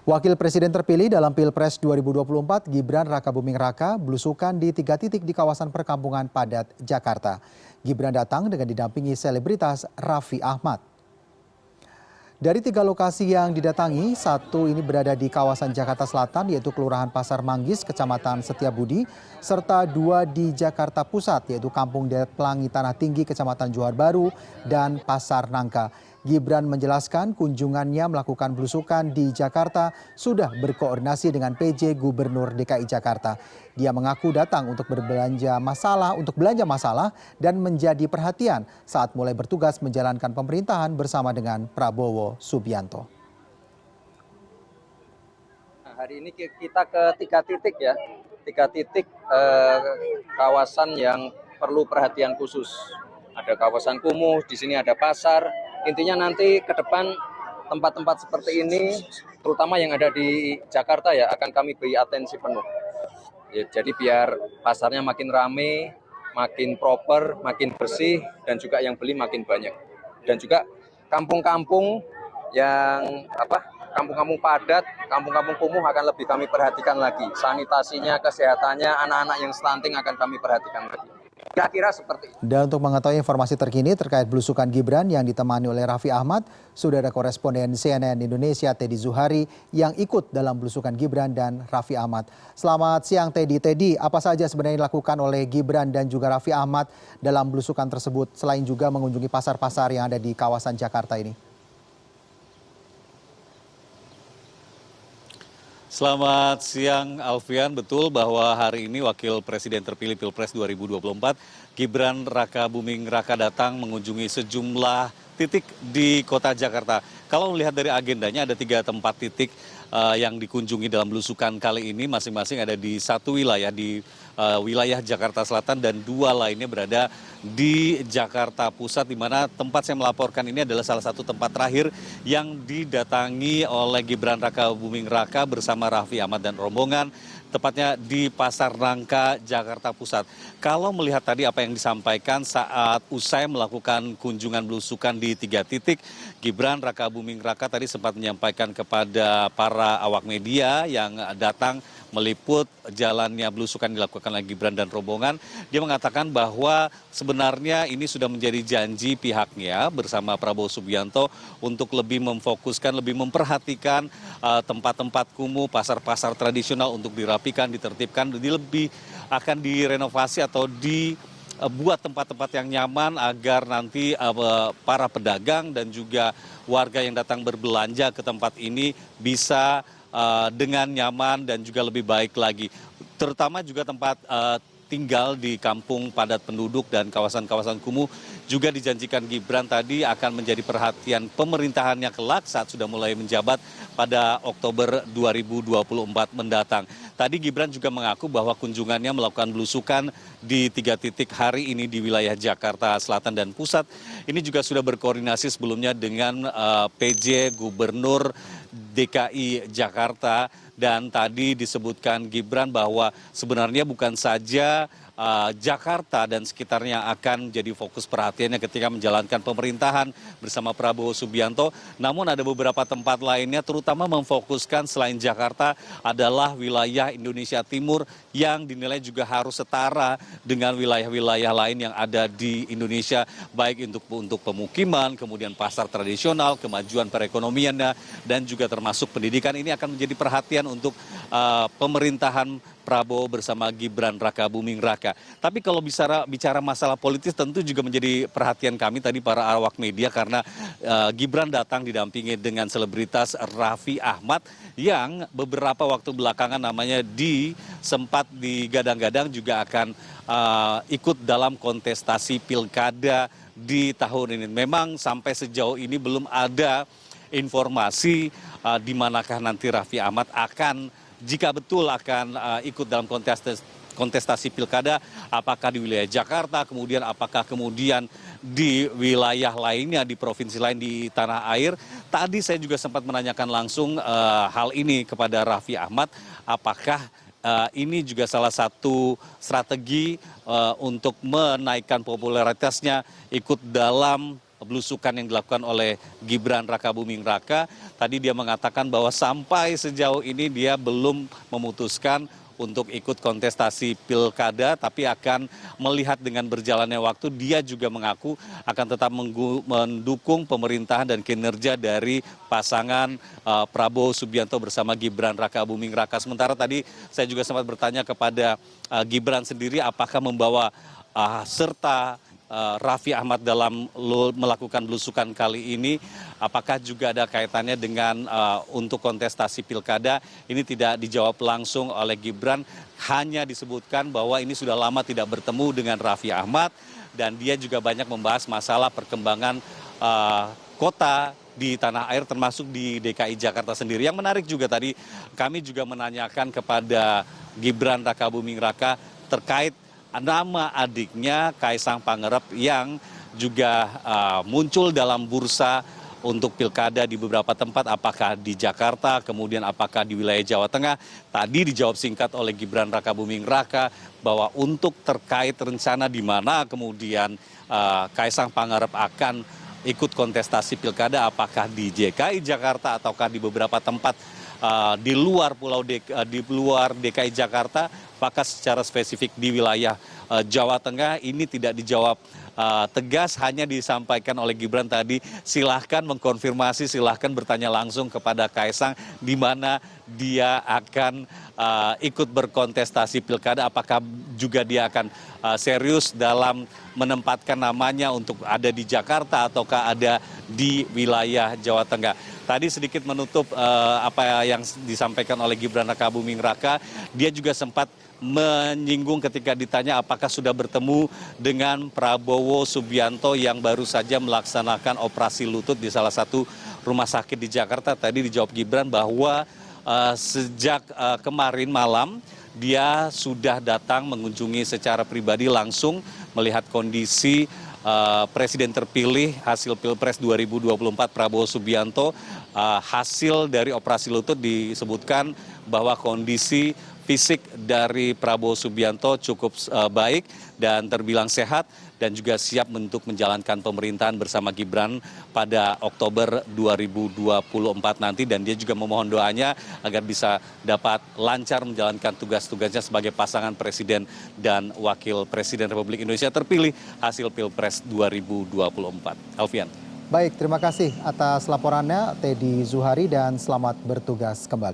Wakil Presiden terpilih dalam Pilpres 2024, Gibran Rakabuming Raka, belusukan di 3 titik di kawasan perkampungan padat Jakarta. Gibran datang dengan didampingi selebritas Raffi Ahmad. Dari 3 lokasi yang didatangi, 1 ini berada di kawasan Jakarta Selatan, yaitu Kelurahan Pasar Manggis, Kecamatan Setiabudi, serta 2 di Jakarta Pusat, yaitu Kampung Deret Pelangi Tanah Tinggi, Kecamatan Johar Baru, dan Pasar Nangka. Gibran menjelaskan kunjungannya melakukan belusukan di Jakarta sudah berkoordinasi dengan PJ Gubernur DKI Jakarta. Dia mengaku datang untuk belanja masalah dan menjadi perhatian saat mulai bertugas menjalankan pemerintahan bersama dengan Prabowo Subianto. Nah, hari ini kita ke 3 titik ya, 3 titik kawasan yang perlu perhatian khusus. Ada kawasan kumuh, di sini ada pasar. Intinya nanti ke depan tempat-tempat seperti ini, terutama yang ada di Jakarta ya, akan kami beri atensi penuh. Ya, jadi biar pasarnya makin rame, makin proper, makin bersih, dan juga yang beli makin banyak. Dan juga kampung-kampung yang kampung-kampung padat, kampung-kampung kumuh akan lebih kami perhatikan lagi. Sanitasinya, kesehatannya, anak-anak yang stunting akan kami perhatikan lagi. Kira-kira seperti itu. Dan untuk mengetahui informasi terkini terkait belusukan Gibran yang ditemani oleh Raffi Ahmad, sudah ada koresponden CNN Indonesia Teddy Zuhari yang ikut dalam belusukan Gibran dan Raffi Ahmad. Selamat siang Teddy. Teddy, apa saja sebenarnya dilakukan oleh Gibran dan juga Raffi Ahmad dalam belusukan tersebut, selain juga mengunjungi pasar-pasar yang ada di kawasan Jakarta ini? Selamat siang Alfian, betul bahwa hari ini Wakil Presiden terpilih Pilpres 2024 Gibran Rakabuming Raka datang mengunjungi sejumlah titik di kota Jakarta. Kalau melihat dari agendanya ada 3 tempat titik yang dikunjungi dalam belusukan kali ini, masing-masing ada di satu wilayah, di wilayah Jakarta Selatan, dan 2 lainnya berada di Jakarta Pusat, di mana tempat saya melaporkan ini adalah salah satu tempat terakhir yang didatangi oleh Gibran Rakabuming Raka bersama Raffi Ahmad dan rombongan, tepatnya di Pasar Nangka, Jakarta Pusat. Kalau melihat tadi apa yang disampaikan saat usai melakukan kunjungan belusukan di 3 titik, Gibran Rakabuming Raka tadi sempat menyampaikan kepada para awak media yang datang meliput jalannya belusukan dilakukan oleh Gibran dan rombongan. Dia mengatakan bahwa sebenarnya ini sudah menjadi janji pihaknya bersama Prabowo Subianto untuk lebih memfokuskan, lebih memperhatikan tempat-tempat kumuh, pasar-pasar tradisional untuk dirapikan, ditertibkan, lebih akan direnovasi atau dibuat tempat-tempat yang nyaman agar nanti para pedagang dan juga warga yang datang berbelanja ke tempat ini bisa dengan nyaman dan juga lebih baik lagi. Terutama juga tempat tinggal di kampung padat penduduk dan kawasan-kawasan kumuh juga dijanjikan Gibran tadi akan menjadi perhatian pemerintahannya kelak saat sudah mulai menjabat pada Oktober 2024 mendatang. Tadi Gibran juga mengaku bahwa kunjungannya melakukan belusukan di 3 titik hari ini di wilayah Jakarta Selatan dan Pusat. Ini juga sudah berkoordinasi sebelumnya dengan PJ Gubernur DKI Jakarta, dan tadi disebutkan Gibran bahwa sebenarnya bukan saja Jakarta dan sekitarnya akan jadi fokus perhatiannya ketika menjalankan pemerintahan bersama Prabowo Subianto. Namun ada beberapa tempat lainnya, terutama memfokuskan selain Jakarta adalah wilayah Indonesia Timur yang dinilai juga harus setara dengan wilayah-wilayah lain yang ada di Indonesia, baik untuk pemukiman, kemudian pasar tradisional, kemajuan perekonomiannya, dan juga termasuk pendidikan. Ini akan menjadi perhatian untuk pemerintahan Prabowo bersama Gibran Rakabuming Raka. Tapi kalau bicara masalah politis tentu juga menjadi perhatian kami tadi para awak media, karena Gibran datang didampingi dengan selebritas Raffi Ahmad yang beberapa waktu belakangan namanya sempat digadang-gadang juga akan ikut dalam kontestasi pilkada di tahun ini. Memang sampai sejauh ini belum ada informasi di manakah nanti Raffi Ahmad jika betul akan ikut dalam kontestasi pilkada, apakah di wilayah Jakarta, kemudian apakah kemudian di wilayah lainnya, di provinsi lain di tanah air. Tadi saya juga sempat menanyakan langsung hal ini kepada Raffi Ahmad, apakah ini juga salah satu strategi untuk menaikkan popularitasnya ikut dalam belusukan yang dilakukan oleh Gibran Rakabuming Raka. Tadi dia mengatakan bahwa sampai sejauh ini dia belum memutuskan untuk ikut kontestasi pilkada, tapi akan melihat dengan berjalannya waktu. Dia juga mengaku akan tetap mendukung pemerintahan dan kinerja dari pasangan Prabowo Subianto bersama Gibran Rakabuming Raka. Sementara tadi saya juga sempat bertanya kepada Gibran sendiri apakah membawa serta Raffi Ahmad dalam melakukan belusukan kali ini, apakah juga ada kaitannya dengan untuk kontestasi pilkada. Ini tidak dijawab langsung oleh Gibran, hanya disebutkan bahwa ini sudah lama tidak bertemu dengan Raffi Ahmad, dan dia juga banyak membahas masalah perkembangan kota di tanah air termasuk di DKI Jakarta sendiri. Yang menarik juga tadi kami juga menanyakan kepada Gibran Rakabuming Raka terkait nama adiknya Kaisang Pangarep yang juga muncul dalam bursa untuk pilkada di beberapa tempat, apakah di Jakarta, kemudian apakah di wilayah Jawa Tengah. Tadi dijawab singkat oleh Gibran Rakabuming Raka bahwa untuk terkait rencana di mana kemudian Kaisang Pangarep akan ikut kontestasi pilkada, apakah di DKI Jakarta ataukah di beberapa tempat di luar di luar DKI Jakarta, apakah secara spesifik di wilayah Jawa Tengah, ini tidak dijawab tegas, hanya disampaikan oleh Gibran tadi silahkan mengkonfirmasi, silahkan bertanya langsung kepada Kaisang di mana dia akan ikut berkontestasi pilkada, apakah juga dia akan serius dalam menempatkan namanya untuk ada di Jakarta ataukah ada di wilayah Jawa Tengah. Tadi sedikit menutup apa yang disampaikan oleh Gibran Rakabuming Raka, dia juga sempat menyinggung ketika ditanya apakah sudah bertemu dengan Prabowo Subianto yang baru saja melaksanakan operasi lutut di salah satu rumah sakit di Jakarta. Tadi dijawab Gibran bahwa sejak kemarin malam dia sudah datang mengunjungi secara pribadi langsung melihat kondisi Presiden terpilih hasil Pilpres 2024 Prabowo Subianto. Hasil dari operasi lutut disebutkan bahwa kondisi fisik dari Prabowo Subianto cukup baik dan terbilang sehat dan juga siap untuk menjalankan pemerintahan bersama Gibran pada Oktober 2024 nanti, dan dia juga memohon doanya agar bisa dapat lancar menjalankan tugas-tugasnya sebagai pasangan presiden dan wakil presiden Republik Indonesia terpilih hasil Pilpres 2024. Alfian. Baik, terima kasih atas laporannya Teddy Zuhari dan selamat bertugas kembali.